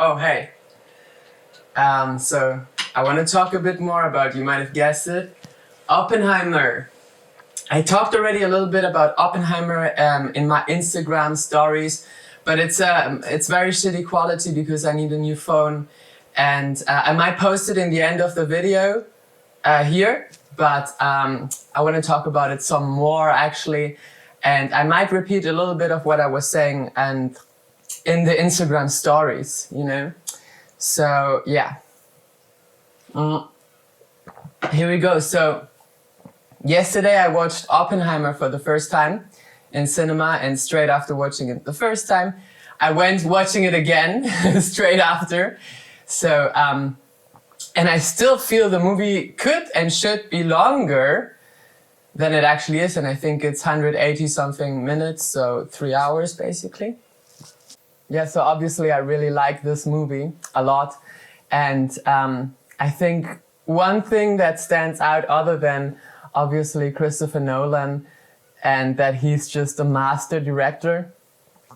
Oh, hey. So I want to talk a bit more about, you might have guessed it, Oppenheimer. I talked already a little bit about Oppenheimer in my Instagram stories, but it's very shitty quality because I need a new phone, and I might post it in the end of the video here, but I want to talk about it some more actually, and I might repeat a little bit of what I was saying and in the Instagram stories, you know. So yeah, here we go. So yesterday I watched Oppenheimer for the first time in cinema, and straight after watching it the first time, I went watching it again straight after. So and I still feel the movie could and should be longer than it actually is, and I think it's 180 something minutes, so 3 hours basically. Yeah, so obviously I really like this movie a lot, and I think one thing that stands out, other than obviously Christopher Nolan, and that he's just a master director,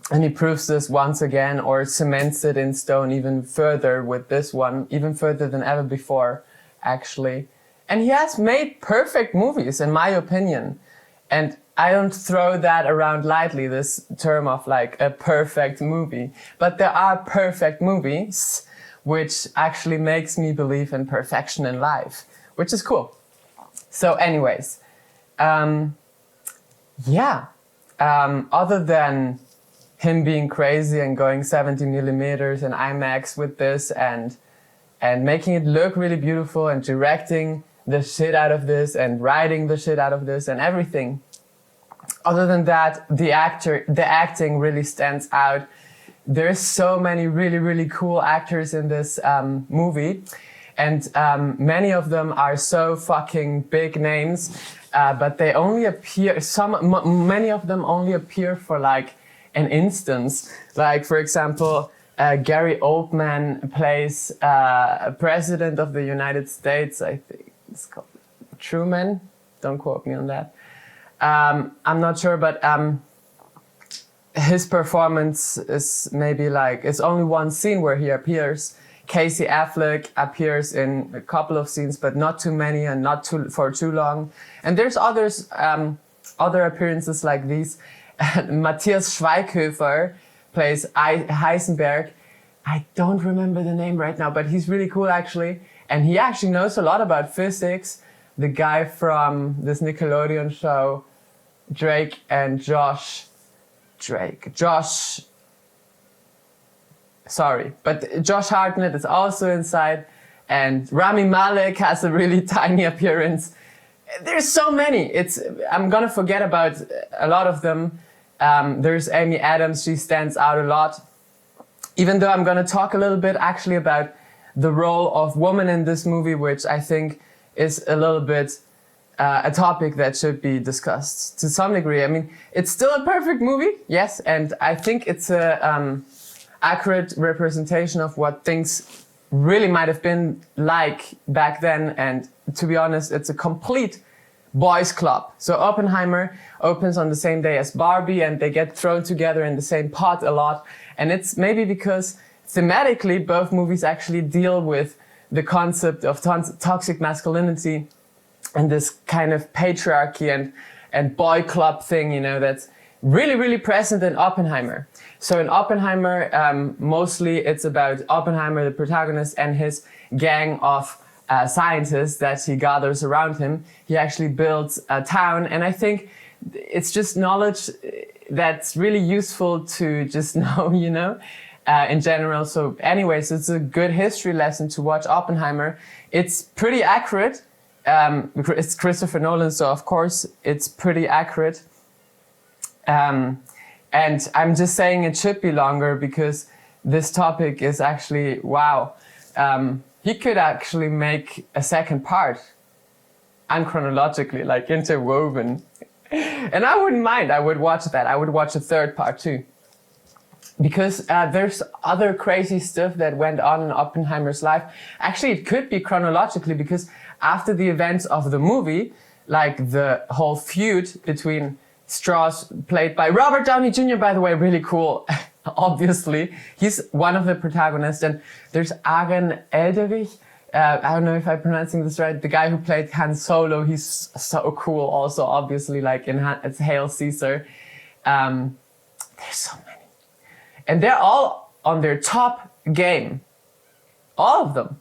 and he proves this once again, or cements it in stone even further with this one, even further than ever before, actually. And he has made perfect movies, in my opinion. And I don't throw that around lightly, this term of like a perfect movie. But there are perfect movies, which actually makes me believe in perfection in life, which is cool. So anyways, other than him being crazy and going 70 millimeters and IMAX with this and making it look really beautiful and directing the shit out of this and writing the shit out of this and everything. Other than that, the acting really stands out. There's so many really, really cool actors in this movie. And many of them are so fucking big names, but they only appear, many of them only appear for like an instance. Like, for example, Gary Oldman plays President of the United States, I think it's called Truman. Don't quote me on that. I'm not sure, but his performance is maybe like, it's only one scene where he appears. Casey Affleck appears in a couple of scenes, but not too many and not for too long. And there's others, other appearances like these. Matthias Schweighöfer plays Heisenberg. I don't remember the name right now, but he's really cool actually. And he actually knows a lot about physics. The guy from this Nickelodeon show, Drake and Josh. Sorry, but Josh Hartnett is also inside, and Rami Malek has a really tiny appearance. There's so many. I'm gonna forget about a lot of them. There's Amy Adams. She stands out a lot. Even though I'm gonna talk a little bit actually about the role of woman in this movie, which I think is a little bit a topic that should be discussed to some degree. I mean, it's still a perfect movie, yes, and I think it's a accurate representation of what things really might have been like back then, and to be honest, it's a complete boys club. So Oppenheimer opens on the same day as Barbie, and they get thrown together in the same pot a lot, and it's maybe because thematically both movies actually deal with the concept of toxic masculinity and this kind of patriarchy and boy club thing, you know, that's really, really present in Oppenheimer. So in Oppenheimer, mostly it's about Oppenheimer, the protagonist, and his gang of scientists that he gathers around him. He actually builds a town, and I think it's just knowledge that's really useful to just know, you know, in general. So anyways, it's a good history lesson to watch Oppenheimer. It's pretty accurate. It's Christopher Nolan, so of course it's pretty accurate. And I'm just saying it should be longer because this topic is actually, wow. He could actually make a second part, unchronologically, like interwoven. And I wouldn't mind, I would watch that. I would watch a third part too. Because there's other crazy stuff that went on in Oppenheimer's life. Actually, it could be chronologically, because after the events of the movie, like the whole feud between Strauss, played by Robert Downey Jr., by the way, really cool. obviously. He's one of the protagonists. And there's Aaron Elderich. I don't know if I'm pronouncing this right. The guy who played Han Solo, he's so cool also, obviously, like in it's Hail Caesar. There's so many. And they're all on their top game. All of them.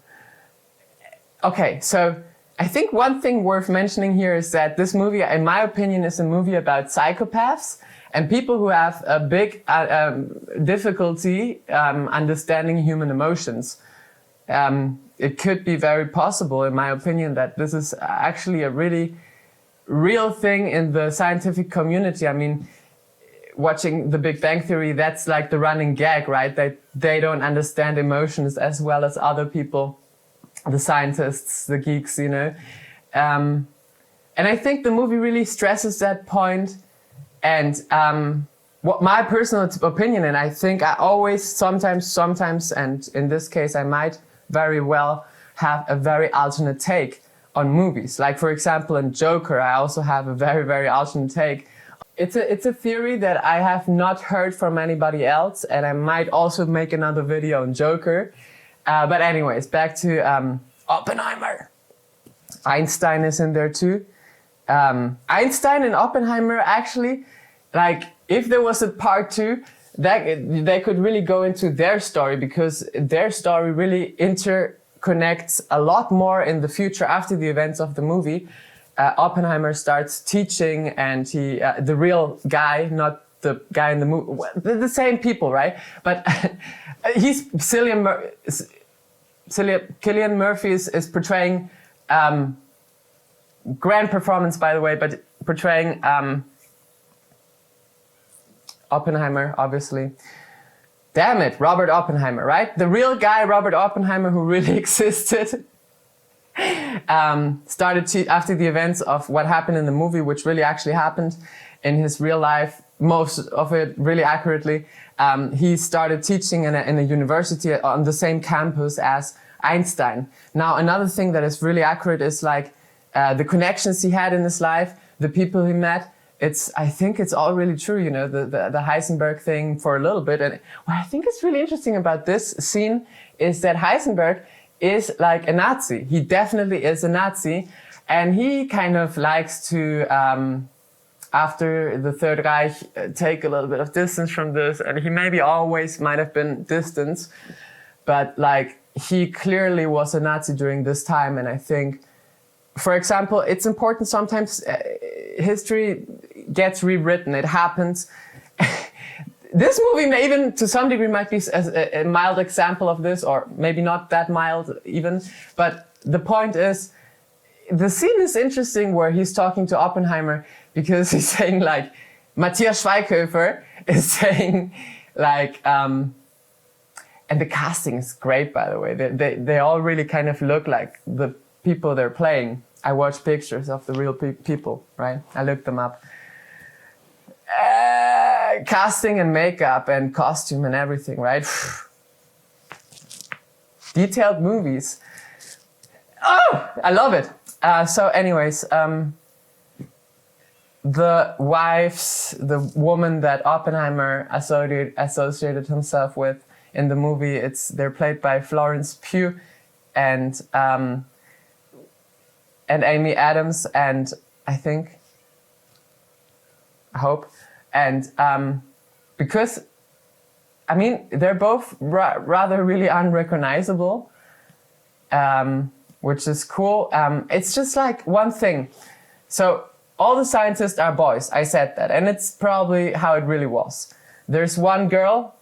Okay, so I think one thing worth mentioning here is that this movie, in my opinion, is a movie about psychopaths and people who have a big difficulty understanding human emotions. It could be very possible, in my opinion, that this is actually a really real thing in the scientific community. I mean, watching The Big Bang Theory, that's like the running gag, right? That they don't understand emotions as well as other people, the scientists, the geeks, you know. And I think the movie really stresses that point. And what my personal opinion, and I think I always, sometimes, and in this case, I might very well have a very alternate take on movies. Like, for example, in Joker, I also have a very, very alternate take. It's a theory that I have not heard from anybody else, and I might also make another video on Joker. But anyways, back to Oppenheimer. Einstein is in there too. Einstein and Oppenheimer, actually, like, if there was a part 2, that they could really go into their story, because their story really interconnects a lot more in the future after the events of the movie. Oppenheimer starts teaching, and he, the real guy, not the guy in the movie, the same people, right? But he's Cillian Murphy is portraying, grand performance, by the way, but portraying Oppenheimer, obviously. Damn it, Robert Oppenheimer, right? The real guy, Robert Oppenheimer, who really existed, started after the events of what happened in the movie, which really actually happened in his real life, most of it really accurately. He started teaching in a university on the same campus as Einstein. Now, another thing that is really accurate is like the connections he had in his life, the people he met. I think it's all really true, you know, the Heisenberg thing for a little bit. And what I think is really interesting about this scene is that Heisenberg is like a Nazi. He definitely is a Nazi. And he kind of likes to, after the Third Reich, take a little bit of distance from this. And he maybe always might have been distant, but like, he clearly was a Nazi during this time. And I think, for example, it's important sometimes history gets rewritten. It happens. This movie may even, to some degree, might be a mild example of this, or maybe not that mild even. But the point is, the scene is interesting where he's talking to Oppenheimer, because he's saying like, Matthias Schweighöfer is saying like, and the casting is great, by the way. They all really kind of look like the people they're playing. I watched pictures of the real people, right? I looked them up. Casting and makeup and costume and everything, right? Detailed movies. Oh, I love it. So anyways, the woman that Oppenheimer associated himself with in the movie, they're played by Florence Pugh and Amy Adams, and I hope, and because, I mean, they're both rather really unrecognizable, which is cool. It's just like one thing. So all the scientists are boys, I said that, and it's probably how it really was. There's one girl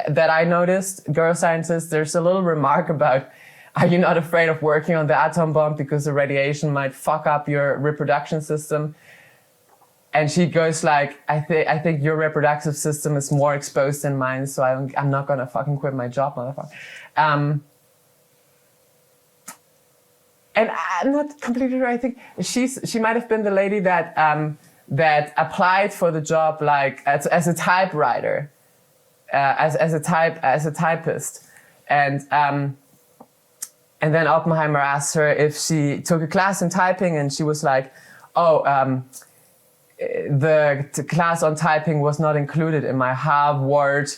that I noticed, girl scientist, there's a little remark about, are you not afraid of working on the atom bomb because the radiation might fuck up your reproduction system? And she goes like, I think your reproductive system is more exposed than mine, so I'm not gonna fucking quit my job, motherfucker. And I'm not completely sure. I think she might have been the lady that that applied for the job like as a typewriter, as a typist, and then Oppenheimer asked her if she took a class in typing, and she was like, oh, the class on typing was not included in my Harvard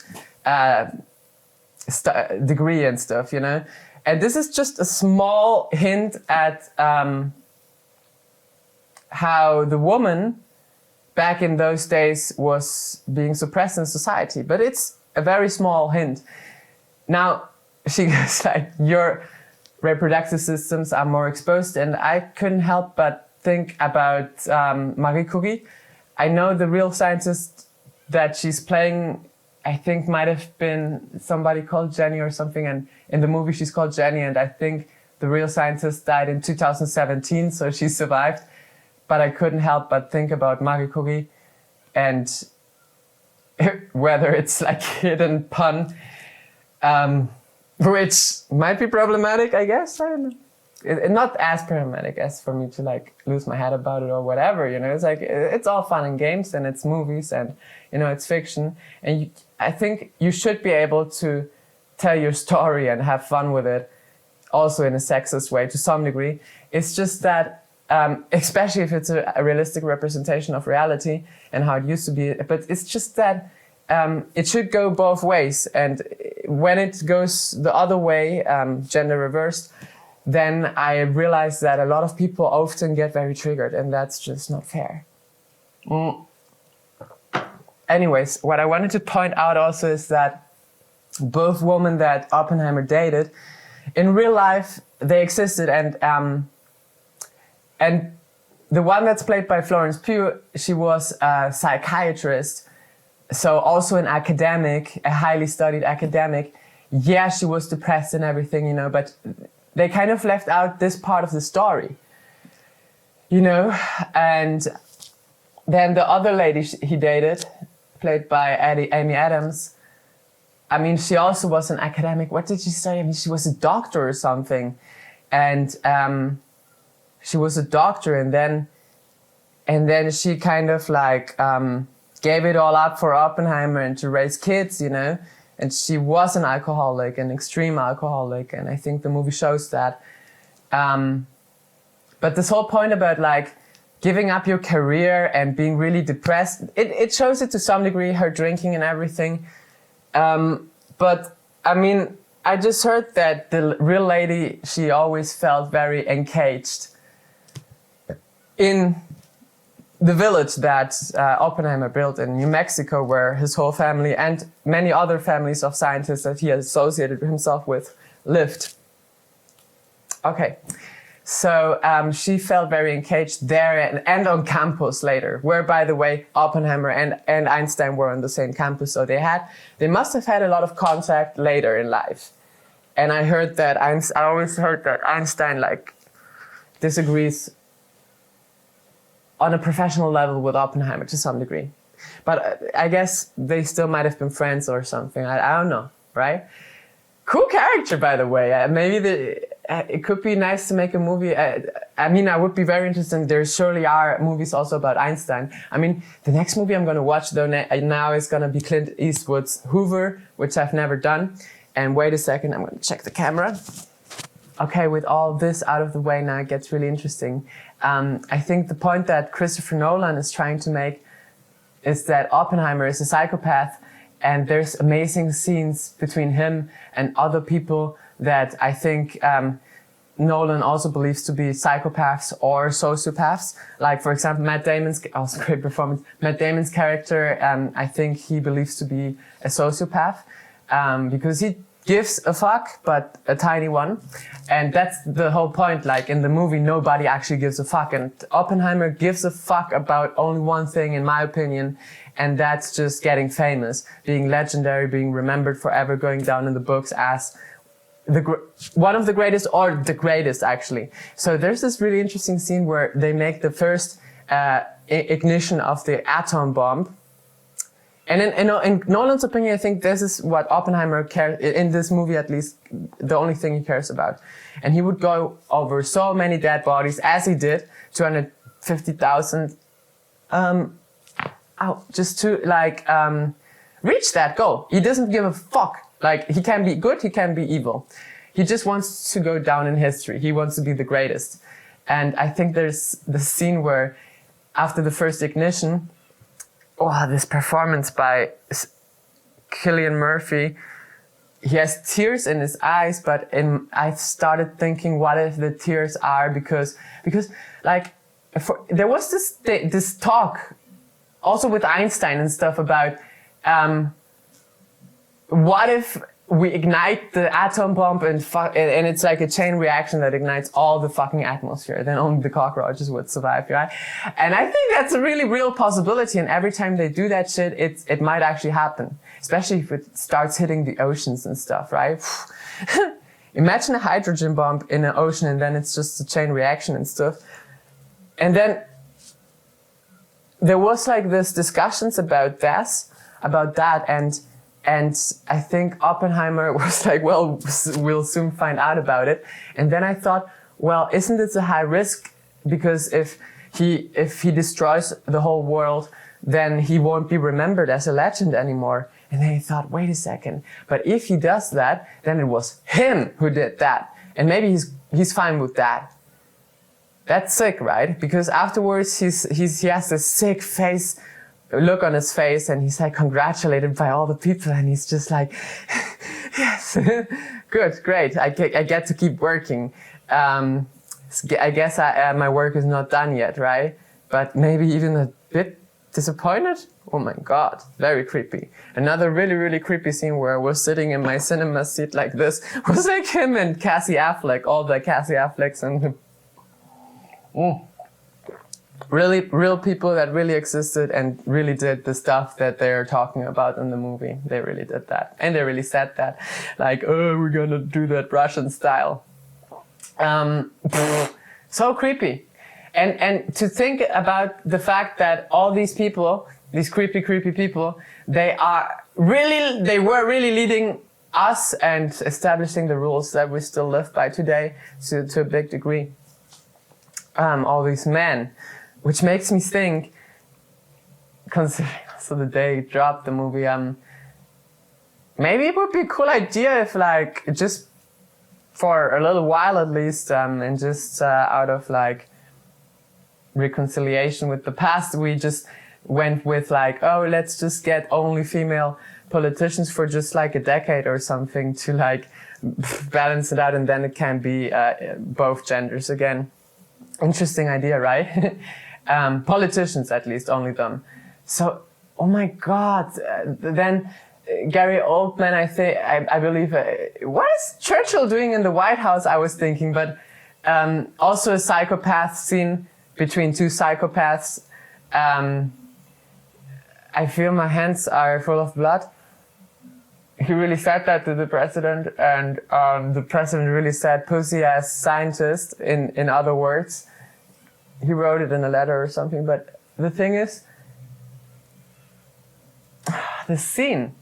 degree and stuff, you know. And this is just a small hint at how the woman back in those days was being suppressed in society. But it's a very small hint. Now, she goes like, your reproductive systems are more exposed, and I couldn't help but think about Marie Curie. I know the real scientist that she's playing, I think might have been somebody called Jenny or something, and in the movie she's called Jenny, and I think the real scientist died in 2017, so she survived. But I couldn't help but think about Marie Curie and whether it's like hidden pun, which might be problematic, I guess. I don't know. Not as problematic as for me to like lose my head about it or whatever, you know. It's like, it's all fun and games, and it's movies, and you know, it's fiction. And I think you should be able to tell your story and have fun with it, also in a sexist way to some degree. It's just that, especially if it's a realistic representation of reality and how it used to be, but it's just that it should go both ways. And when it goes the other way, gender reversed, then I realize that a lot of people often get very triggered, and that's just not fair. Anyways, what I wanted to point out also is that both women that Oppenheimer dated, in real life, they existed, and the one that's played by Florence Pugh, she was a psychiatrist, so also an academic, a highly studied academic. Yeah, she was depressed and everything, you know, but they kind of left out this part of the story, you know. And then the other lady he dated, played by Amy Adams, I mean, she also was an academic. What did she say? I mean, she was a doctor or something. And she was a doctor, and then she kind of like gave it all up for Oppenheimer and to raise kids, you know. And she was an alcoholic, an extreme alcoholic, and I think the movie shows that. But this whole point about like giving up your career and being really depressed, it shows it to some degree, her drinking and everything. But I mean, I just heard that the real lady, she always felt very engaged in the village that Oppenheimer built in New Mexico, where his whole family and many other families of scientists that he associated himself with lived. Okay, so she felt very engaged there and on campus later, where, by the way, Oppenheimer and Einstein were on the same campus, so they must have had a lot of contact later in life. And I always heard that Einstein like disagrees on a professional level with Oppenheimer to some degree. But I guess they still might have been friends or something. I don't know, right? Cool character, by the way. Maybe it could be nice to make a movie. I mean, I would be very interested. There surely are movies also about Einstein. I mean, the next movie I'm going to watch though now is going to be Clint Eastwood's Hoover, which I've never done. And wait a second, I'm going to check the camera. Okay, with all this out of the way now, it gets really interesting. I think the point that Christopher Nolan is trying to make is that Oppenheimer is a psychopath, and there's amazing scenes between him and other people that I think Nolan also believes to be psychopaths or sociopaths. Like, for example, Matt Damon's, also great performance, Matt Damon's character, I think he believes to be a sociopath because he gives a fuck, but a tiny one. And that's the whole point. Like in the movie, nobody actually gives a fuck. And Oppenheimer gives a fuck about only one thing, in my opinion. And that's just getting famous, being legendary, being remembered forever, going down in the books as one of the greatest, or the greatest actually. So there's this really interesting scene where they make the first ignition of the atom bomb. And in Nolan's opinion, I think this is what Oppenheimer cares, in this movie at least, the only thing he cares about. And he would go over so many dead bodies, as he did, 250,000, just to like reach that goal. He doesn't give a fuck. Like, he can be good, he can be evil. He just wants to go down in history. He wants to be the greatest. And I think there's the scene where, after the first ignition, this performance by Cillian Murphy, he has tears in his eyes, but I started thinking, what if the tears are because like there was this talk also with Einstein and stuff about what if we ignite the atom bomb and it's like a chain reaction that ignites all the fucking atmosphere, then only the cockroaches would survive, right? And I think that's a really real possibility, and every time they do that shit, it might actually happen, especially if it starts hitting the oceans and stuff, right? Imagine a hydrogen bomb in an ocean and then it's just a chain reaction and stuff. And then there was like this discussions about that, and I think Oppenheimer was like, well, we'll soon find out about it. And then I thought, well, isn't it a high risk? Because if he destroys the whole world, then he won't be remembered as a legend anymore. And then I thought, wait a second. But if he does that, then it was him who did that. And maybe he's fine with that. That's sick, right? Because afterwards he has this sick look on his face, and he's like congratulated by all the people, and he's just like, yes, good, great, I get to keep working. I guess my work is not done yet, right? But maybe even a bit disappointed. Oh my God, very creepy. Another really, really creepy scene where I was sitting in my cinema seat like this was like him and Cassie Affleck, all the Cassie Afflecks and him. Really real people that really existed and really did the stuff that they're talking about in the movie. They really did that. And they really said that. Like, oh, we're gonna do that Russian style. So creepy. And to think about the fact that all these people, these creepy people, they were really leading us and establishing the rules that we still live by today to a big degree. All these men. Which makes me think, considering also the day it dropped the movie, maybe it would be a cool idea if, like, just for a little while at least, and just out of like reconciliation with the past, we just went with like, oh, let's just get only female politicians for just like a decade or something to like balance it out, and then it can be both genders again. Interesting idea, right? Politicians, at least, only them. So, oh my God, then Gary Oldman, I believe, what is Churchill doing in the White House, I was thinking, but also a psychopath scene between two psychopaths. I feel my hands are full of blood. He really said that to the president, and the president really said pussy-ass scientist in other words. He wrote it in a letter or something, but the thing is, the scene,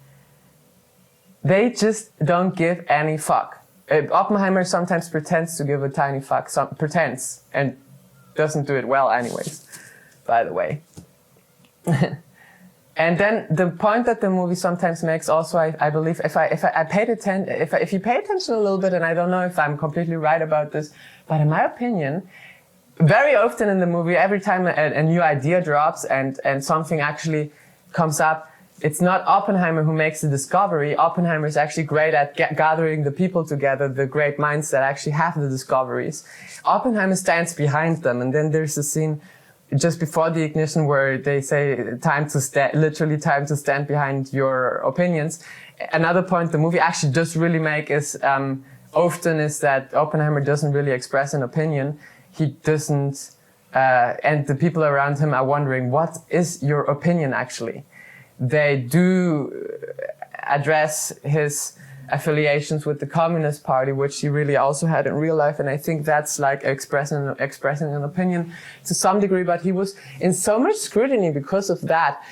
they just don't give any fuck. Oppenheimer sometimes pretends to give a tiny fuck, pretends, and doesn't do it well anyways, by the way. And then the point that the movie sometimes makes also, I believe, if you pay attention a little bit, and I don't know if I'm completely right about this, but in my opinion, very often in the movie, every time a new idea drops and something actually comes up, it's not Oppenheimer who makes the discovery. Oppenheimer is actually great at gathering the people together, the great minds that actually have the discoveries. Oppenheimer stands behind them, and then there's a scene just before the ignition where they say literally time to stand behind your opinions. Another point the movie actually does really make is often is that Oppenheimer doesn't really express an opinion. He doesn't, and the people around him are wondering, what is your opinion actually? They do address his affiliations with the Communist Party, which he really also had in real life, and I think that's like expressing an opinion to some degree, but he was in so much scrutiny because of that.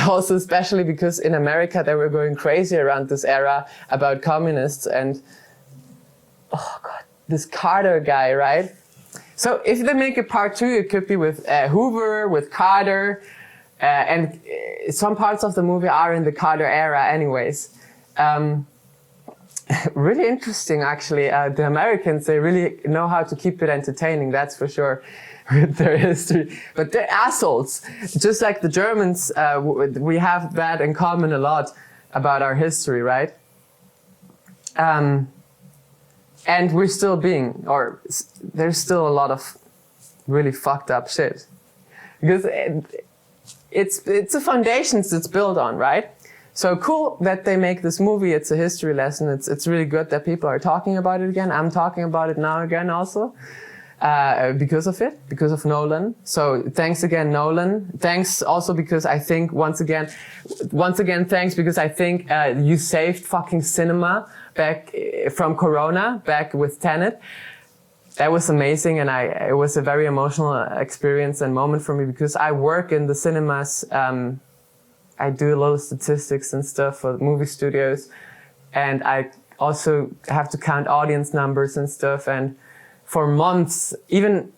Also, especially because in America they were going crazy around this era about communists, and oh God, this Carter guy, right? So if they make a part 2, it could be with Hoover, with Carter, and some parts of the movie are in the Carter era anyways. Really interesting, actually. The Americans, they really know how to keep it entertaining, that's for sure, with their history. But they're assholes. Just like the Germans, we have that in common a lot. about our history, right? And we're still being, or there's still a lot of really fucked up shit. Because it's the foundations it's built on, right? So cool that they make this movie. It's a history lesson. It's really good that people are talking about it again. I'm talking about it now again also. Because of Nolan. So thanks again, Nolan. Thanks also because I think, once again, thanks because I think you saved fucking cinema back from Corona, back with Tenet. That was amazing, and it was a very emotional experience and moment for me because I work in the cinemas. I do a lot of statistics and stuff for movie studios, and I also have to count audience numbers and stuff. And for months, even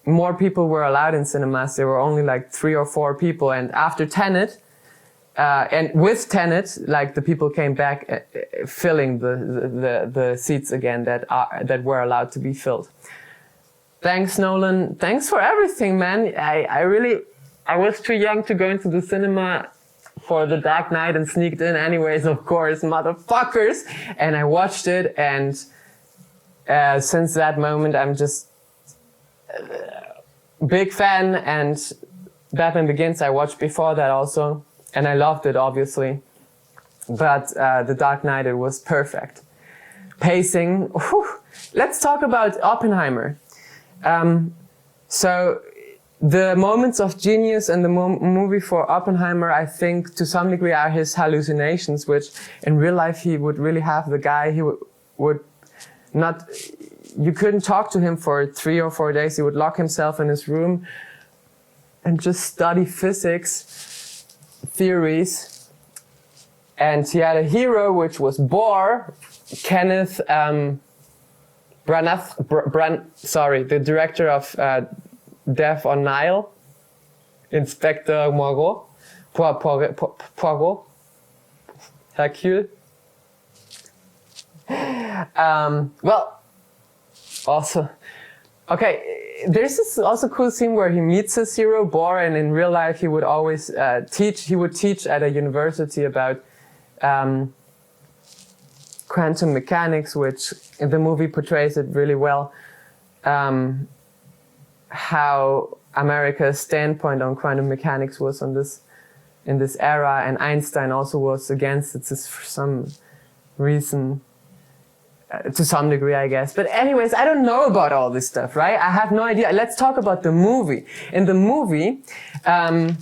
more people were allowed in cinemas. There were only like 3 or 4 people. And after Tenet, and with Tenet, like the people came back filling the seats again that were allowed to be filled. Thanks, Nolan. Thanks for everything, man. I was too young to go into the cinema for The Dark Knight and sneaked in anyways, of course, motherfuckers. And I watched it, and since that moment, I'm just big fan. And Batman Begins, I watched before that also, and I loved it, obviously. But The Dark Knight, it was perfect. Pacing. Whew. Let's talk about Oppenheimer. So the moments of genius in the movie for Oppenheimer, I think, to some degree, are his hallucinations, which in real life he would really have. The guy, he would not, you couldn't talk to him for 3 or 4 days. He would lock himself in his room and just study physics theories. And he had a hero, which was Bohr, Kenneth Branagh, the director of Death on Nile, Inspector Poirot, Hercule. Well, also, okay, there's this also cool scene where he meets his hero, Bohr, and in real life he would always teach at a university about quantum mechanics, which in the movie portrays it really well, how America's standpoint on quantum mechanics was in this era, and Einstein also was against it for some reason. To some degree, I guess. But anyways, I don't know about all this stuff, right? I have no idea. Let's talk about the movie. In the movie, and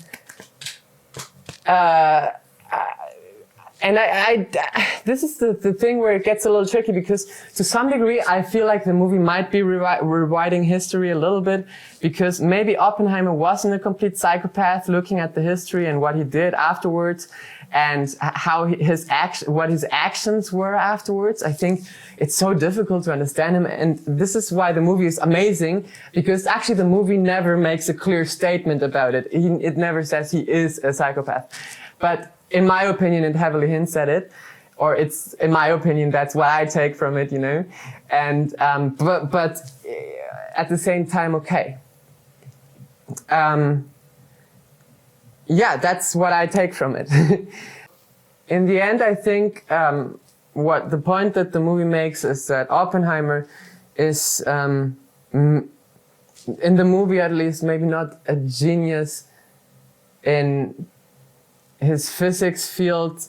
this is the thing where it gets a little tricky, because to some degree, I feel like the movie might be rewriting history a little bit, because maybe Oppenheimer wasn't a complete psychopath, looking at the history and what he did afterwards, and how what his actions were afterwards. I think it's so difficult to understand him, and this is why the movie is amazing, because actually the movie never makes a clear statement about it. It never says he is a psychopath. But in my opinion, it heavily hints at it, or it's, in my opinion, that's what I take from it, you know. And but at the same time, okay. Yeah, that's what I take from it. In the end, I think what the point that the movie makes is that Oppenheimer is, in the movie at least, maybe not a genius in his physics field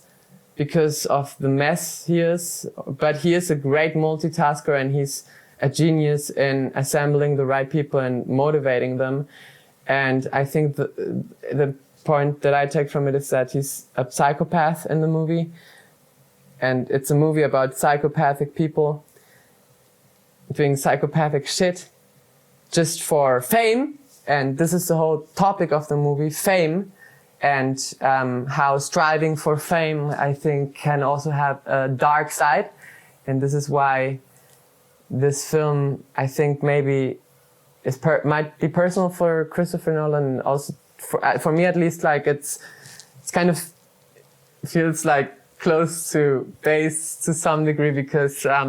because of the mess he is, but he is a great multitasker, and he's a genius in assembling the right people and motivating them. And I think the point that I take from it is that he's a psychopath in the movie, and it's a movie about psychopathic people doing psychopathic shit just for fame. And this is the whole topic of the movie, fame. And how striving for fame, I think, can also have a dark side. And this is why this film, I think, maybe might be personal for Christopher Nolan. Also, for me at least, like it's kind of feels like close to base to some degree, because I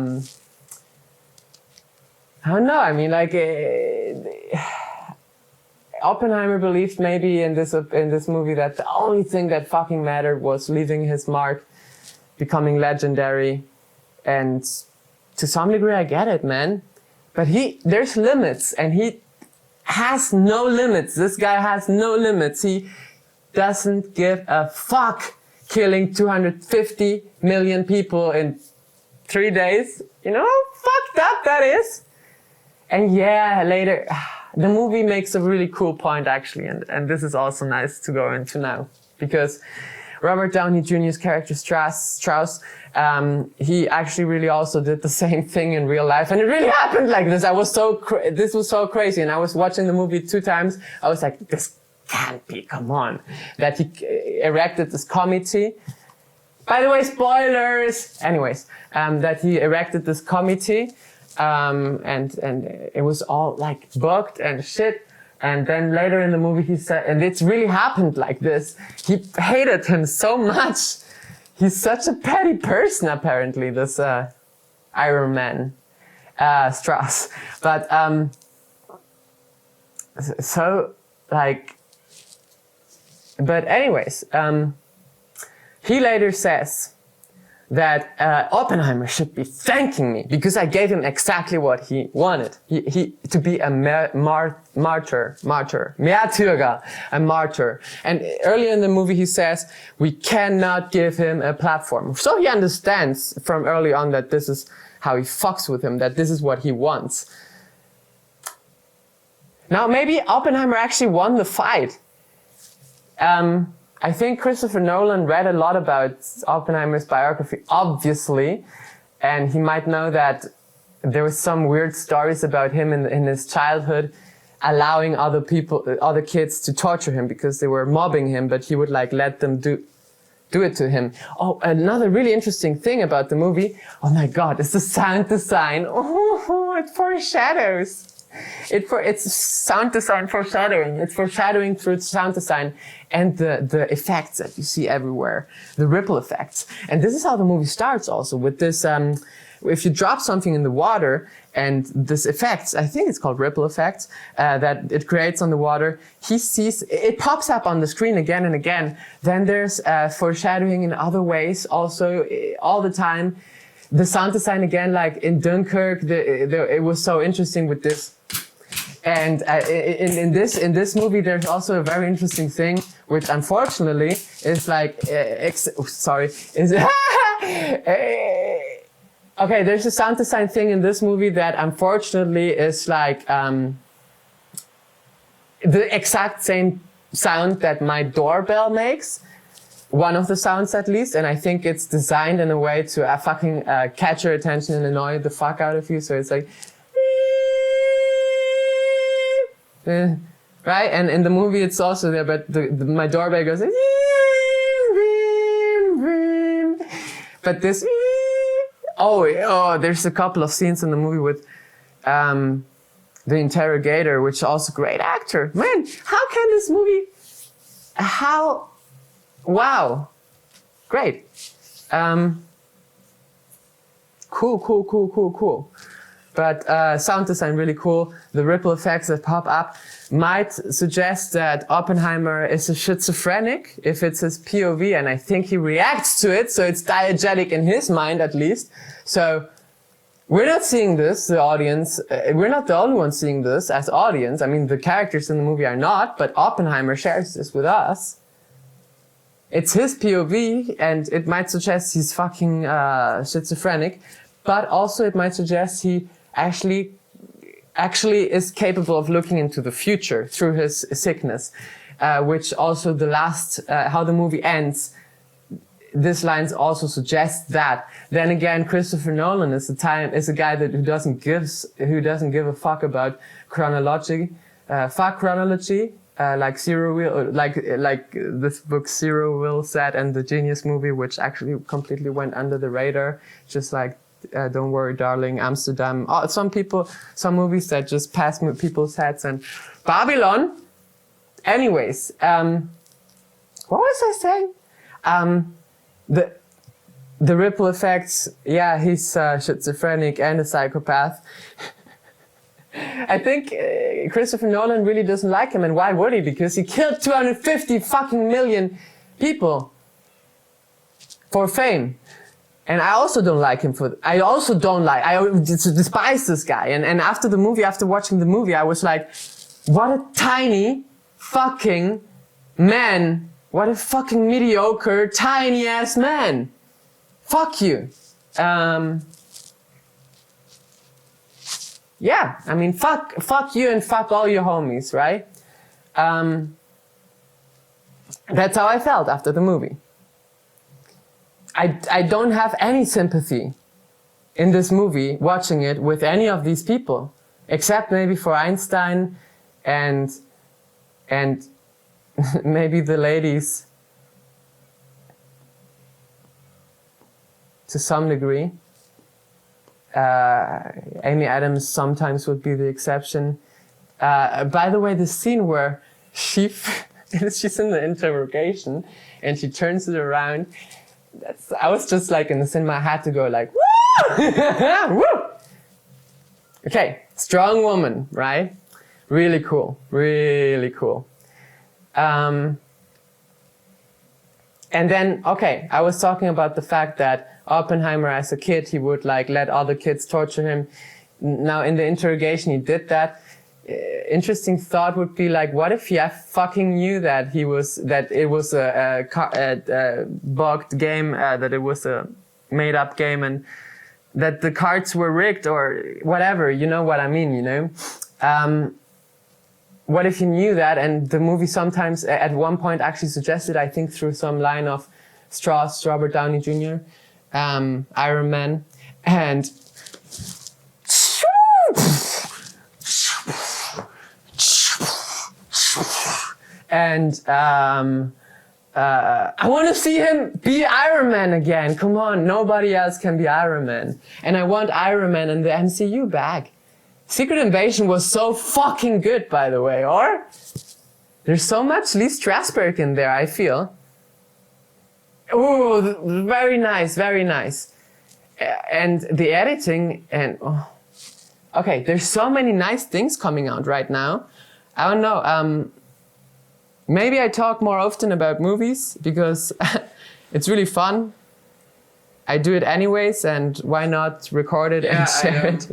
don't know. I mean, like. Oppenheimer believed maybe in this movie that the only thing that fucking mattered was leaving his mark becoming legendary. And to some degree, I get it, man. But there's limits, and he has no limits. This guy has no limits. He doesn't give a fuck killing 250 million people in 3 days. You know how fucked up that is? And yeah, later, the movie makes a really cool point, actually, and this is also nice to go into now, because Robert Downey Jr.'s character Strauss, he actually really also did the same thing in real life, and it really happened like this. This was so crazy, and I was watching the movie 2 times. I was like, this can't be, come on. That he erected this committee. By the way, spoilers! Anyways, that he erected this committee, and it was all like booked and shit. And then later in the movie he said, and it's really happened like this, he hated him so much. He's such a petty person, apparently, this Iron Man, Strauss. But, so, like, but anyways, he later says that Oppenheimer should be thanking me because I gave him exactly what he wanted. He to be a martyr, a martyr. And earlier in the movie he says, we cannot give him a platform. So he understands from early on that this is how he fucks with him, that this is what he wants. Now maybe Oppenheimer actually won the fight. I think Christopher Nolan read a lot about Oppenheimer's biography, obviously, and he might know that there was some weird stories about him in his childhood, allowing other kids to torture him because they were mobbing him, but he would like let them do it to him. Oh, another really interesting thing about the movie, oh my God, it's the sound design. Oh, it foreshadows. It's sound design foreshadowing. It's foreshadowing through sound design and the effects that you see everywhere, the ripple effects. And this is how the movie starts also with this, if you drop something in the water and this effects, I think it's called ripple effects, that it creates on the water, he sees, it pops up on the screen again and again. Then there's foreshadowing in other ways also all the time. The sound design again, like in Dunkirk, it was so interesting with this. And in this movie, there's also a very interesting thing, which unfortunately is like, okay, there's a sound design thing in this movie that unfortunately is like the exact same sound that my doorbell makes. One of the sounds at least, and I think it's designed in a way to fucking catch your attention and annoy the fuck out of you. So it's like, right? And in the movie it's also there, but my doorbell goes, but this, there's a couple of scenes in the movie with the interrogator, which is also great actor. Man, how can this movie, wow, great. Cool. But sound design really cool. The ripple effects that pop up might suggest that Oppenheimer is a schizophrenic if it's his POV, and I think he reacts to it, so it's diegetic in his mind at least. So we're not seeing this, the audience. We're not the only ones seeing this as audience. I mean, the characters in the movie are not, but Oppenheimer shares this with us. It's his POV, and it might suggest he's fucking schizophrenic, but also it might suggest he actually is capable of looking into the future through his sickness, which also the last, how the movie ends, this line also suggests that. Then again, Christopher Nolan is a guy who doesn't give a fuck about chronology, like Zero Will, like this book Zero Will said, and the Genius movie, which actually completely went under the radar, just like Don't Worry Darling, Amsterdam, some movies that just passed people's heads, and Babylon. Anyways, what was I saying? The ripple effects, yeah, he's schizophrenic and a psychopath. I think Christopher Nolan really doesn't like him, and why would he? Because he killed 250 fucking million people for fame. And I also don't like him I despise this guy. And after the movie, after watching the movie, I was like, what a tiny fucking man. What a fucking mediocre, tiny ass man. Fuck you. Yeah, I mean, fuck you and fuck all your homies, right? That's how I felt after the movie. I don't have any sympathy in this movie, watching it, with any of these people, except maybe for Einstein and maybe the ladies to some degree. Amy Adams sometimes would be the exception. By the way, the scene where she's in the interrogation and she turns it around, I was just like in the cinema, I had to go like, woo! Woo! Okay, strong woman, right? Really cool, really cool. And then, okay, I was talking about the fact that Oppenheimer, as a kid, he would like let other kids torture him. Now in the interrogation, he did that. Interesting thought would be like, what if he fucking knew that it was a bugged game, that it was a made up game, and that the cards were rigged or whatever, you know what I mean, you know? What if he knew that? And the movie sometimes at one point actually suggested, I think through some line of Robert Downey Jr., Iron Man, and I want to see him be Iron Man again. Come on, nobody else can be Iron Man. And I want Iron Man in the MCU back. Secret Invasion was so fucking good, by the way, or? There's so much Lee Strasberg in there, I feel. Ooh, very nice, very nice. And the editing and... Oh. Okay, there's so many nice things coming out right now. I don't know, maybe I talk more often about movies because it's really fun. I do it anyways, and why not record it and share it?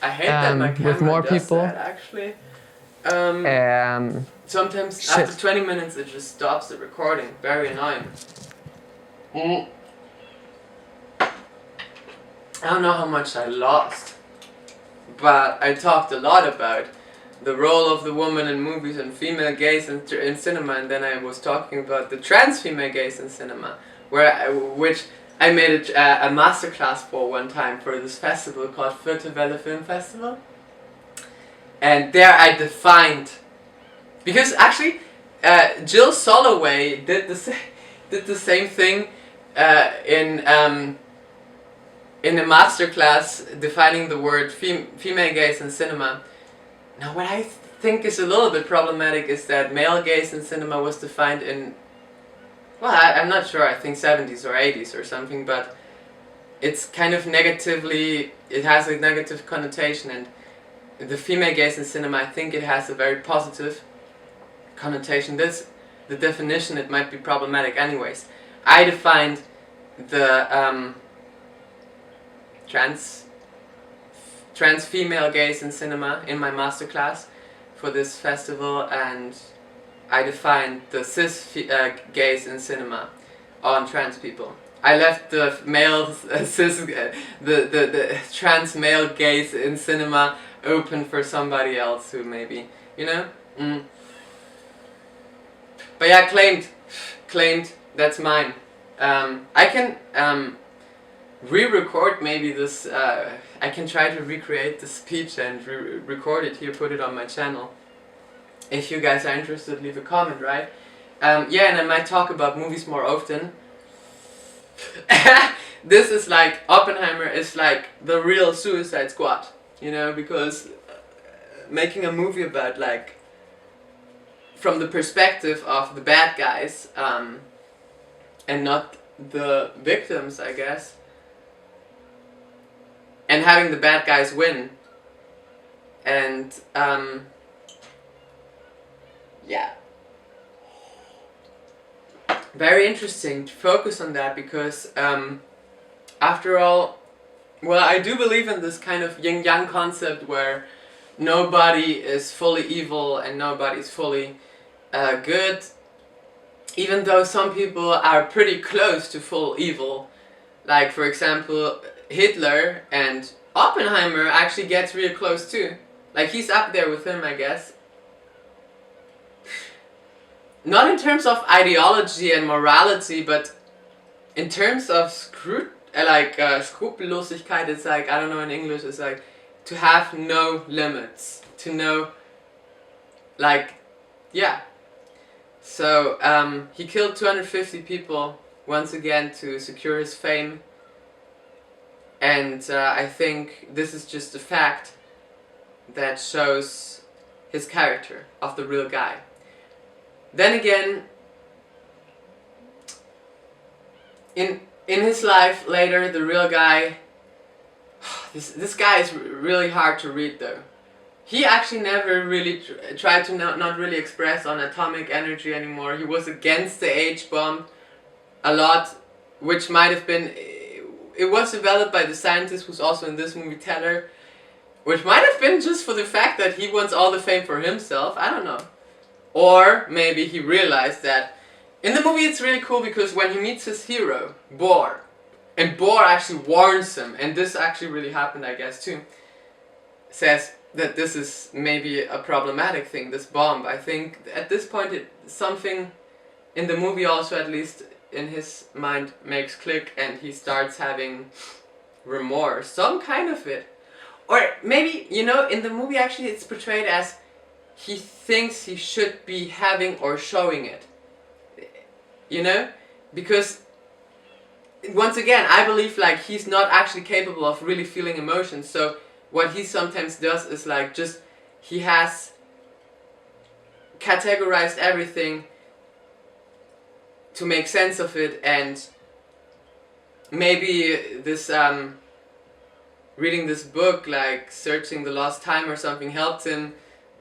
I hate that my camera with more does people. that, actually. Sometimes after 20 minutes it just stops the recording. Very annoying. I don't know how much I lost, but I talked a lot about the role of the woman in movies and female gaze in cinema, and then I was talking about the trans female gaze in cinema, which I made a masterclass for one time for this festival called Fürtewelle Film Festival. And there I defined, because actually Jill Soloway did the same thing in the masterclass defining the word female gaze in cinema. Now what I think is a little bit problematic is that male gaze in cinema was defined in, well, I'm not sure, I think 70s or 80s or something, but it's kind of it has a negative connotation, and the female gaze in cinema, I think it has a very positive connotation. The definition, it might be problematic anyways. I defined the trans female gaze in cinema in my masterclass for this festival, and I defined the cis gaze in cinema on trans people. I left the male the trans male gaze in cinema open for somebody else who maybe, you know. But yeah, claimed. That's mine. I can re-record maybe this. I can try to recreate the speech and record it here, put it on my channel. If you guys are interested, leave a comment, right? Yeah, and I might talk about movies more often. This is like, Oppenheimer is like the real Suicide Squad, you know, because making a movie about, like, from the perspective of the bad guys, and not the victims, I guess, and having the bad guys win, and yeah, very interesting to focus on that, because after all, well, I do believe in this kind of yin-yang concept where nobody is fully evil and nobody's fully good, even though some people are pretty close to full evil. Like, for example, Hitler and Oppenheimer actually gets real close too. Like, he's up there with him, I guess. Not in terms of ideology and morality, but in terms of scrupulosigkeit, it's like, I don't know in English, it's like to have no limits. To know, like, yeah. So, he killed 250 people, once again, to secure his fame. And I think this is just a fact that shows his character of the real guy. Then again, in his life later, the real guy, this guy is really hard to read though. He actually never really tried to not really express on atomic energy anymore. He was against the H-bomb a lot, which might have been, it was developed by the scientist who's also in this movie, Teller, which might have been just for the fact that he wants all the fame for himself, I don't know. Or maybe he realized that, in the movie it's really cool because when he meets his hero, Bohr, and Bohr actually warns him, and this actually really happened I guess too, says that this is maybe a problematic thing, this bomb. I think at this point something in the movie also, at least in his mind, makes click and he starts having remorse, some kind of it. Or maybe, you know, in the movie actually it's portrayed as he thinks he should be having or showing it. You know? Because, once again, I believe like he's not actually capable of really feeling emotions. So what he sometimes does is like just, he has categorized everything to make sense of it, and maybe this reading this book, like Searching the Lost Time or something, helped him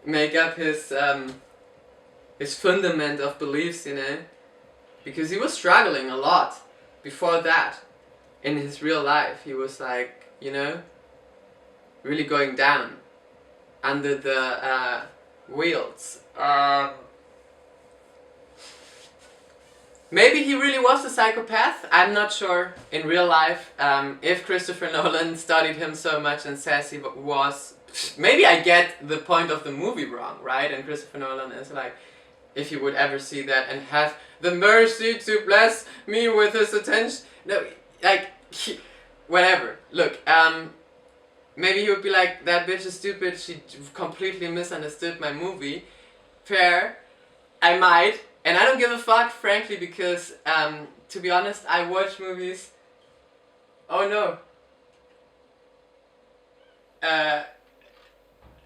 make up his fundament of beliefs, you know, because he was struggling a lot before that in his real life. He was like, you know, really going down under the wheels. Maybe he really was a psychopath. I'm not sure in real life. If Christopher Nolan studied him so much and says he was, maybe I get the point of the movie wrong, right? And Christopher Nolan is like, if you would ever see that and have the mercy to bless me with his attention. No, like, whatever. Look, maybe he would be like, that bitch is stupid, she completely misunderstood my movie. Fair, I might. And I don't give a fuck, frankly, because, to be honest, I watch movies. Oh no.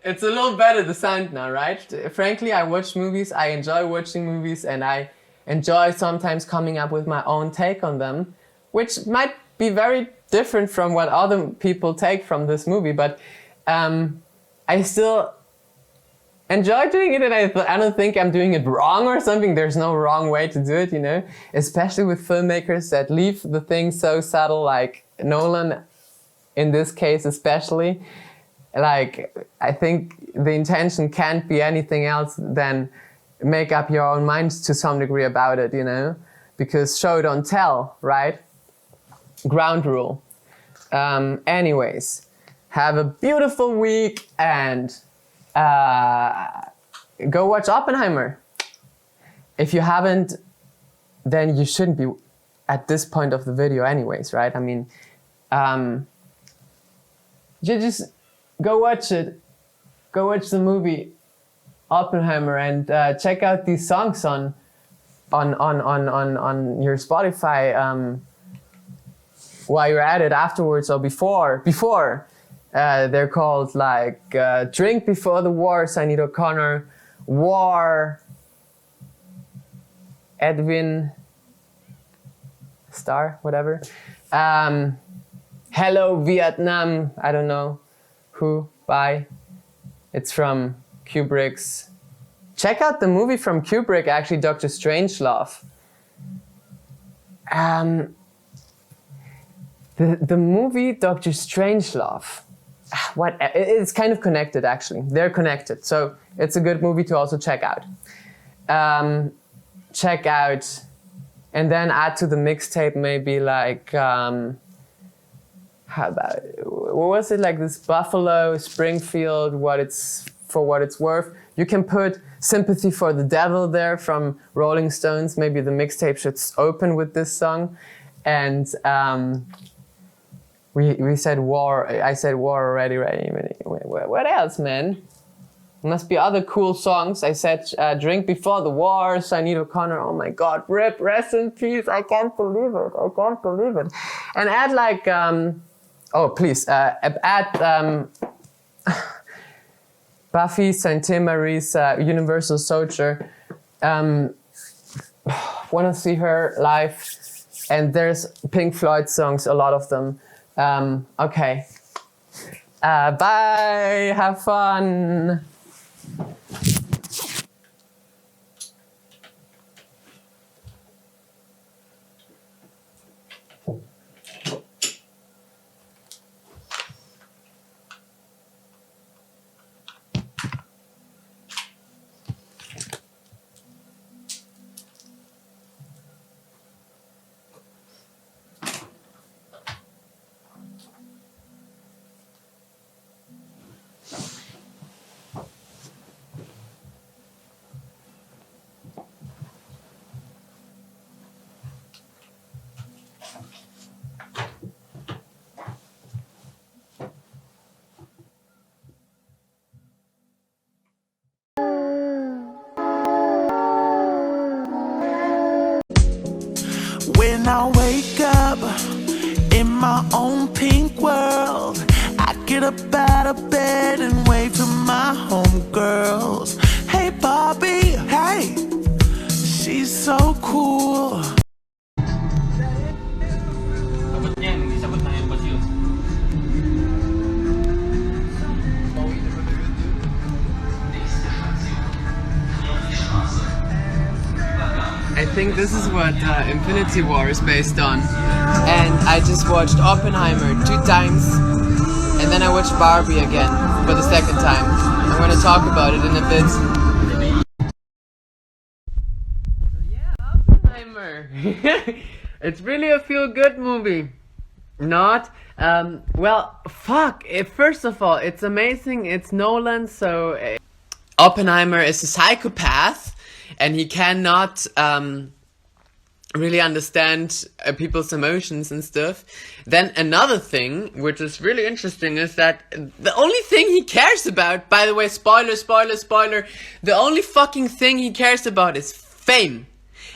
It's a little better, the sound now, right? Frankly, I watch movies, I enjoy watching movies, and I enjoy sometimes coming up with my own take on them, which might be very different from what other people take from this movie, but I still enjoy doing it, and I don't think I'm doing it wrong or something. There's no wrong way to do it, you know? Especially with filmmakers that leave the thing so subtle, like Nolan, in this case especially. Like, I think the intention can't be anything else than make up your own mind to some degree about it, you know? Because show don't tell, right? Ground rule. Anyways, have a beautiful week and go watch Oppenheimer. If you haven't, then you shouldn't be at this point of the video anyways, right? I mean, you just go watch it. Go watch the movie Oppenheimer and check out these songs on your Spotify while you're at it afterwards or before. They're called like Drink Before the War, Sinead O'Connor, War, Edwin Starr, whatever. Hello Vietnam, I don't know who, by. It's from Kubrick's. Check out the movie from Kubrick, actually, Dr. The movie Doctor Strangelove. What? It's kind of connected, actually. They're connected, so it's a good movie to also check out. Check out, and then add to the mixtape maybe like how about, what was it, like this Buffalo Springfield, what it's worth. You can put Sympathy for the Devil there from Rolling Stones. Maybe the mixtape should open with this song. And we said War. I said War already, right? What else, man? Must be other cool songs. I said Drink Before the War, Sinead O'Connor. Oh my God, rip, rest in peace. I can't believe it. I can't believe it. And add like, oh please, add Buffy Sainte-Marie's Universal Soldier. Want to see her live. And there's Pink Floyd songs, a lot of them. Okay. Bye. Have fun. When I wake up in my own pink world, I get up out of bed and wave to my homegirls. Hey Barbie, hey, she's so cool. I think this is what Infinity War is based on. And I just watched Oppenheimer 2 times, and then I watched Barbie again for the 2nd time. I'm going to talk about it in a bit. Yeah, Oppenheimer. It's really a feel-good movie. Not? Well, fuck. First of all, it's amazing. It's Nolan, so... Oppenheimer is a psychopath. And he cannot really understand people's emotions and stuff. Then another thing, which is really interesting, is that the only thing he cares about, by the way, spoiler, the only fucking thing he cares about is fame.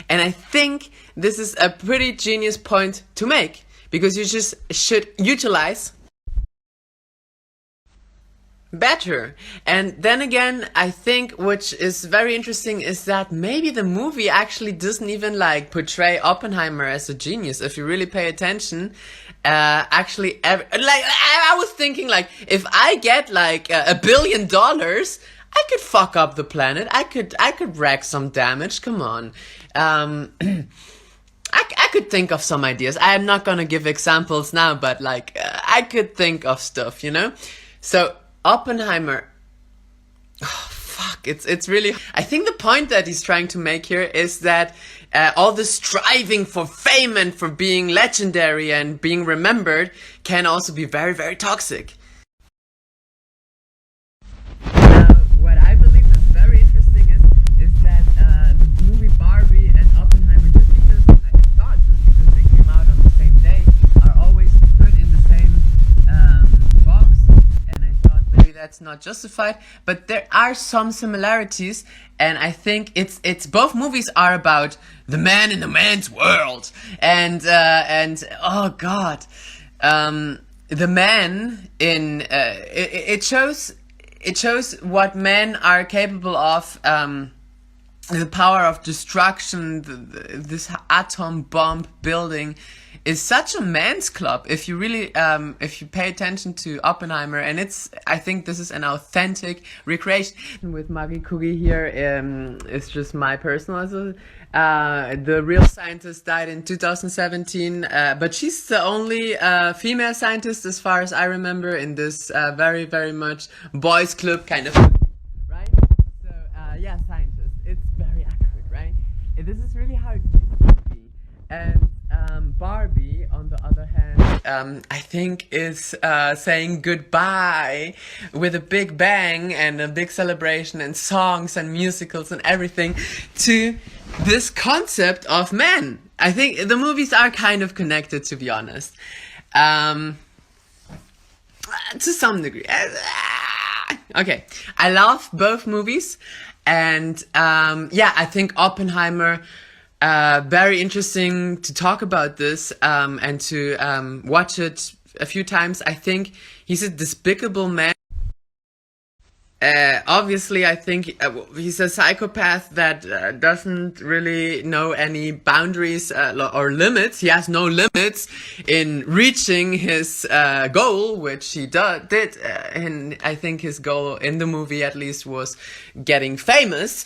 And I think this is a pretty genius point to make, because you just should utilize better. And then again, I think, which is very interesting, is that maybe the movie actually doesn't even like portray Oppenheimer as a genius. If you really pay attention, actually, I was thinking, like, if I get like $1 billion, I could fuck up the planet. I could wreak some damage. Come on. I could think of some ideas. I am not gonna give examples now, but like, I could think of stuff, you know? So, Oppenheimer, oh, fuck, it's really, I think the point that he's trying to make here is that all the striving for fame and for being legendary and being remembered can also be very, very toxic. What I believe is very interesting is that the movie Barbie and Oppenheimer, just because they came out on the same day, are always put in the same box. And I thought maybe that's not justified, but there are some similarities, and I think it's both movies are about the man in the man's world, and oh god, the man in it shows what men are capable of the power of destruction, this atom bomb building is such a man's club if you really if you pay attention to Oppenheimer. And I think this is an authentic recreation. With Marie Curie here, it's just my personal the real scientist died in 2017, but she's the only female scientist, as far as I remember, in this very, very much boys club kind of, right? So yeah, scientist, it's very accurate, right? This is really how it used to be. And Barbie, on the other hand, I think is saying goodbye with a big bang and a big celebration and songs and musicals and everything to this concept of men. I think the movies are kind of connected, to be honest, to some degree. Okay, I love both movies, and yeah, I think Oppenheimer, very interesting to talk about this and to watch it a few times. I think he's a despicable man. Obviously, I think he's a psychopath that doesn't really know any boundaries or limits. He has no limits in reaching his goal, which he did. And I think his goal in the movie, at least, was getting famous.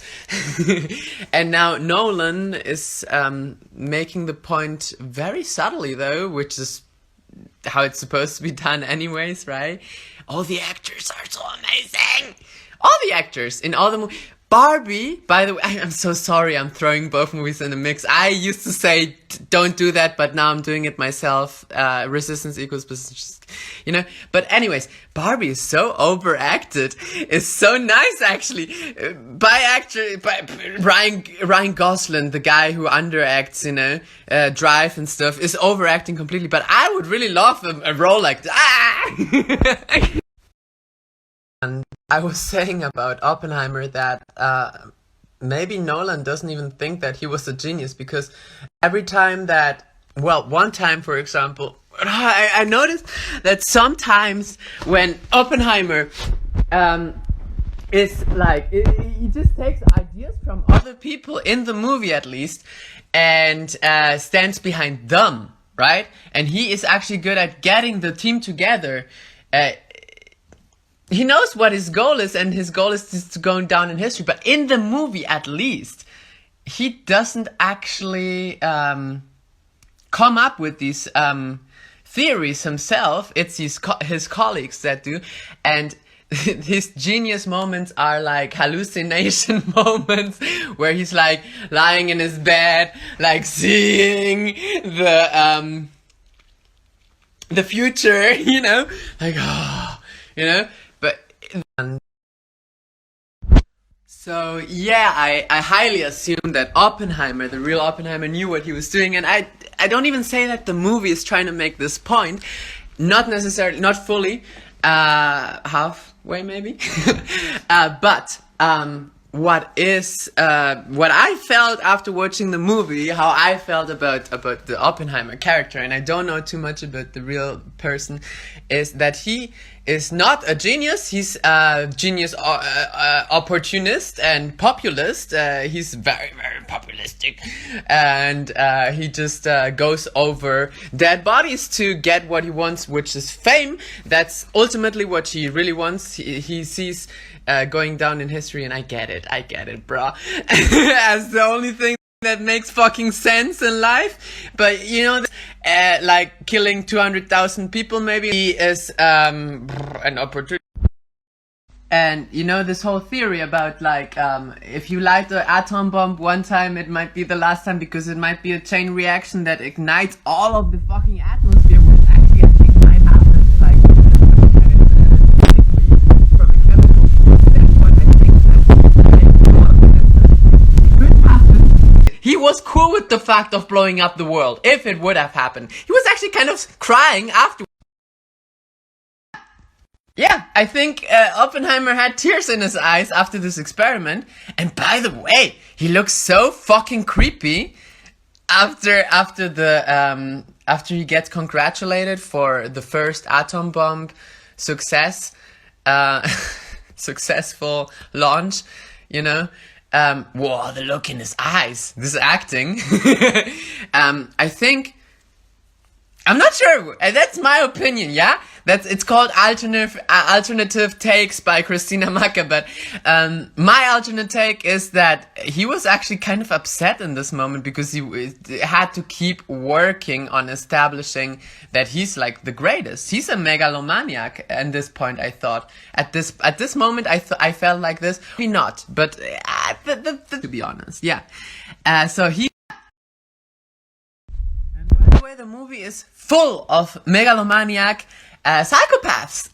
And now Nolan is making the point very subtly, though, which is how it's supposed to be done anyways, right? All the actors are so amazing. All the actors in all the movies. Barbie, by the way, I'm so sorry I'm throwing both movies in the mix. I used to say don't do that, but now I'm doing it myself. Resistance equals persistence, you know. But anyways, Barbie is so overacted. It's so nice, actually. By Ryan Gosling, the guy who underacts, you know, Drive and stuff, is overacting completely. But I would really love a role like that. And I was saying about Oppenheimer that maybe Nolan doesn't even think that he was a genius, because every time that, well, one time, for example, I noticed that sometimes when Oppenheimer is like, he just takes ideas from other people in the movie, at least, and stands behind them, right? And he is actually good at getting the team together. He knows what his goal is, and his goal is just going down in history. But in the movie, at least, he doesn't actually come up with these theories himself. It's his colleagues that do. And his genius moments are like hallucination moments where he's like lying in his bed, like seeing the future, you know, like, oh, you know. So yeah, I highly assume that Oppenheimer, the real Oppenheimer, knew what he was doing, and I don't even say that the movie is trying to make this point, not necessarily, not fully, halfway maybe, but what I felt after watching the movie, how I felt about the Oppenheimer character, and I don't know too much about the real person, is that he is not a genius. He's a genius opportunist and populist. He's very, very populistic, and he just goes over dead bodies to get what he wants, which is fame. That's ultimately what he really wants. He sees going down in history, and I get it, bro. As the only thing that makes fucking sense in life. But you know, like killing 200,000 people, maybe he is an opportunity. And you know, this whole theory about like if you light the atom bomb one time, it might be the last time, because it might be a chain reaction that ignites all of the fucking atmosphere, which actually I think might happen. Like from a chemical standpoint, I think he was cool with the fact of blowing up the world if it would have happened. He was actually kind of crying after. Yeah, I think Oppenheimer had tears in his eyes after this experiment. And by the way, he looks so fucking creepy after he gets congratulated for the first atom bomb successful launch, you know. Whoa, the look in his eyes. This acting. I think, I'm not sure. That's my opinion, yeah? It's called alternative takes by Christina Macke, but my alternate take is that he was actually kind of upset in this moment because he had to keep working on establishing that he's like the greatest. He's a megalomaniac at this point, I thought. At this moment, I felt like this. Maybe not, but to be honest, yeah. So he... And by the way, the movie is full of megalomaniac psychopaths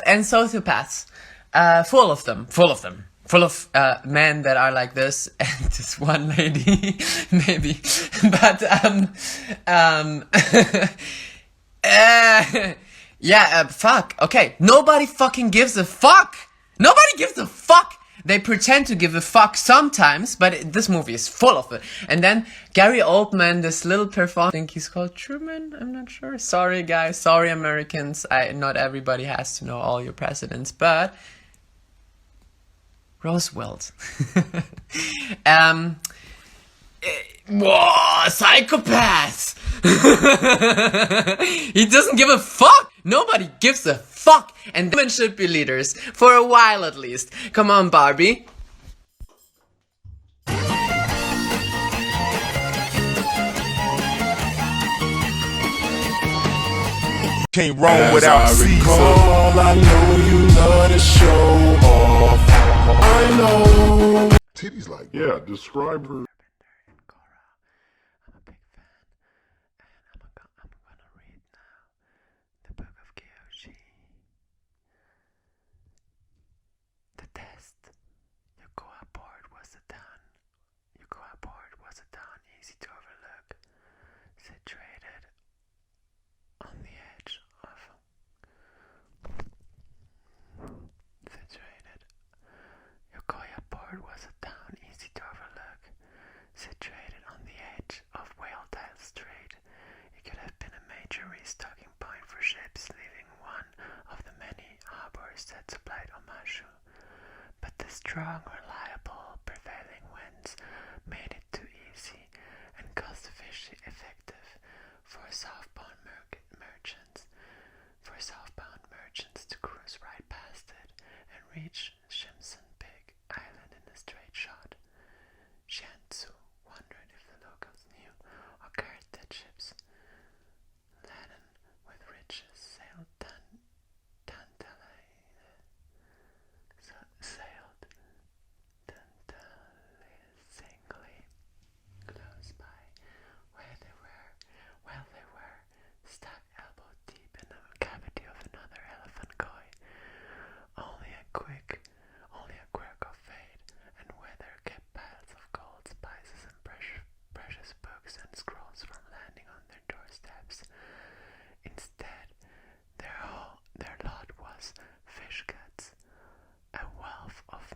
and sociopaths, full of them, full of men that are like this, and this one lady, maybe, but yeah, fuck, okay, nobody fucking gives a fuck, nobody gives a fuck. They pretend to give a fuck sometimes, but this movie is full of it. And then Gary Oldman, this little performer, I think he's called Truman, I'm not sure. Sorry guys, sorry Americans. Not everybody has to know all your presidents, but Roosevelt. Whoa, psychopaths! He doesn't give a fuck! Nobody gives a fuck! And women should be leaders, for a while at least. Come on, Barbie. Can't roll without Caesar. I know you love to show off. I know. Titties like Yeah, describe her. Situated on the edge of Whaledale Strait, it could have been a major restocking point for ships leaving one of the many harbors that supplied Omashu. But the strong, reliable, prevailing winds made it too easy and cost-efficient effective for southbound merchants to cruise right past it and reach Shimson Big Island in a straight shot. Shansu wondered if the locals knew or cared that ships laden with riches sailed tantalizingly close by where they were stuck elbow deep in the cavity of another elephant koi. Only a quirk of fate and weather kept piles of gold, spices, and precious books and scrolls from landing on their doorsteps. Instead, their lot was fish guts, a wealth of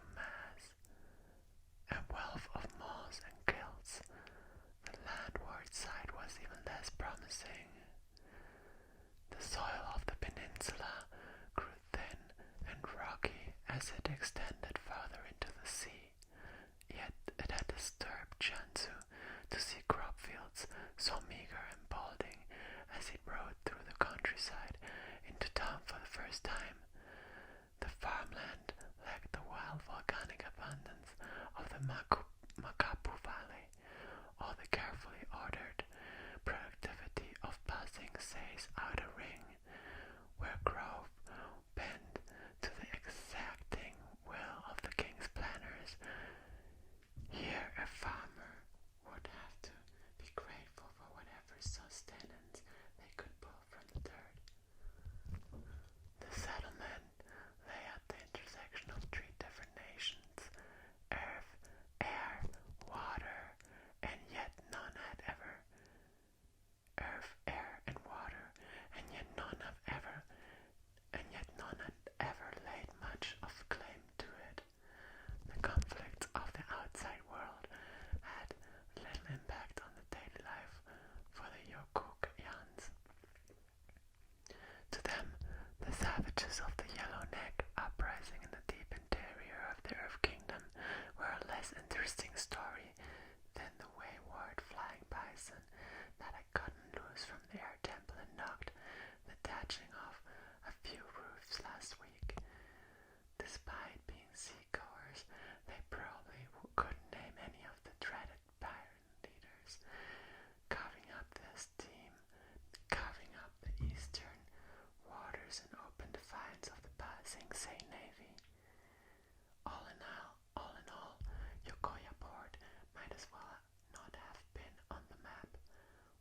moss and kilts. The landward side was even less promising. The soil of the peninsula grew thin and rocky as it extended farther into the sea, yet it had disturbed Jiangsu to see crop fields so meager and balding as he rode through the countryside into town for the first time. The farmland lacked the wild volcanic abundance of the Makapu Valley, or the carefully ordered productivity of Pasing Say's outer ring, where growth bent to the exacting will couldn't name any of the dreaded pirate leaders, carving up the steam, carving up the eastern waters in open defiance of the Sing Say Navy. All in all, Yokoya port might as well not have been on the map,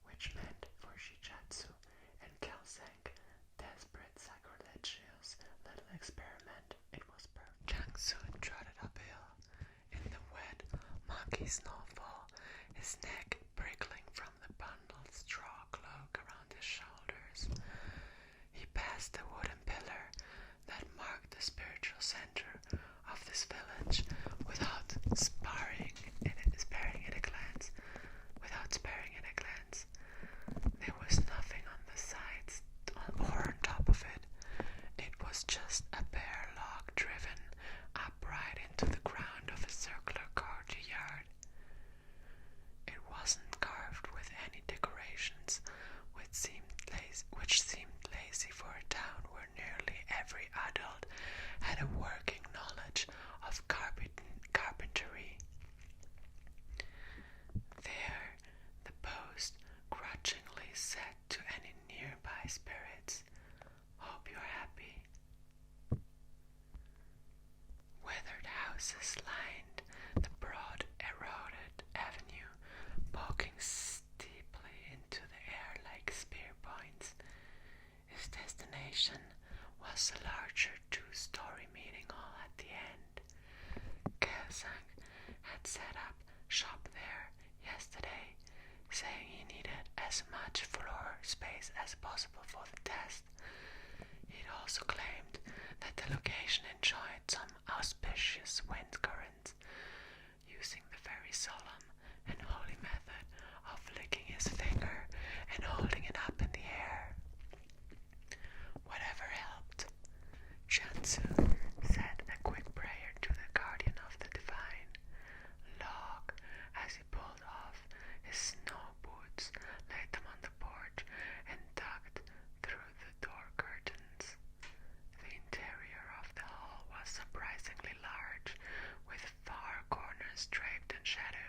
which meant for Shichatsu and Kelsang, desperate sacrilegious little experiment, it was perfect. Jiangsu trotted uphill in the wet, muggy snowfall, his neck prickling from the bundled straw cloak around his shoulders. He passed the wooden pillar that marked the spiritual center of this village without sparing it a glance. There was nothing on the sides or on top of it. It was just a bare log driven upright into the ground of a circular courtyard. It wasn't carved with any decorations, which seemed lazy for a town where nearly every adult had a working knowledge of carpentry. There, the post grudgingly said to any nearby spirits, "Hope you're happy." Weathered houses lined the broad, eroded avenue, poking steeply into the air like spear points. His destination was a larger two-story meeting hall at the end. Kelsang had set up shop there yesterday, saying he needed as much floor space as possible for the test. He'd also claimed that the location enjoyed some auspicious wind currents, using the very solemn and holy method of licking his finger and holding it up in the air. Whatever helped. Jiangsu said a quick prayer to the guardian of the divine log as he pulled off his snow boots, laid them on the porch, and tugged through the door curtains. The interior of the hall was surprisingly large, with far corners draped and shadowed